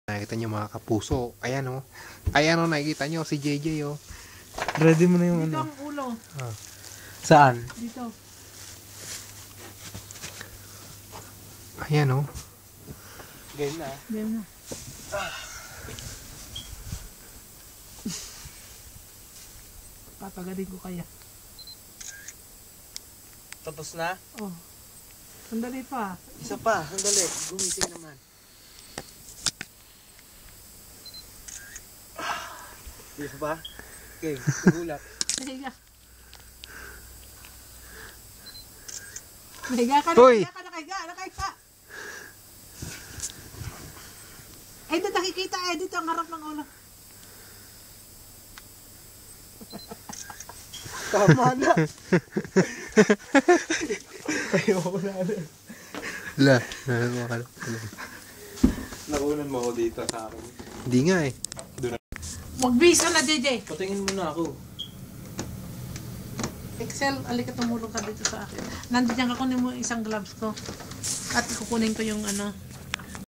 Nakikita nyo mga kapuso. Ayan o. Ayan o, nakikita nyo si JJ o. Ready mo na yung Dito ano. ang ulo. Ah. Saan? Dito. Ayan o. Game na. Game na. Papagaling ko kaya. Tapos na? Oh. Sandali pa. Isa pa. Sandali. Gumising naman. Isa pa? Okay. Gulat. Nahiga. Nahiga ka, Hoy! nakahiga ka, nakahiga. Ay, dito nakikita eh. Dito ang harap ng ulo. Tama na. Ayoko na. La. Nakunan mo ako dito sa akin. Hindi nga eh. Magbisa na, JJ. Patingin mo na ako. Excel, alika tumulong ka dito sa akin. Nandiyan ka, kunin mo isang gloves ko. At kukunin ko yung ano.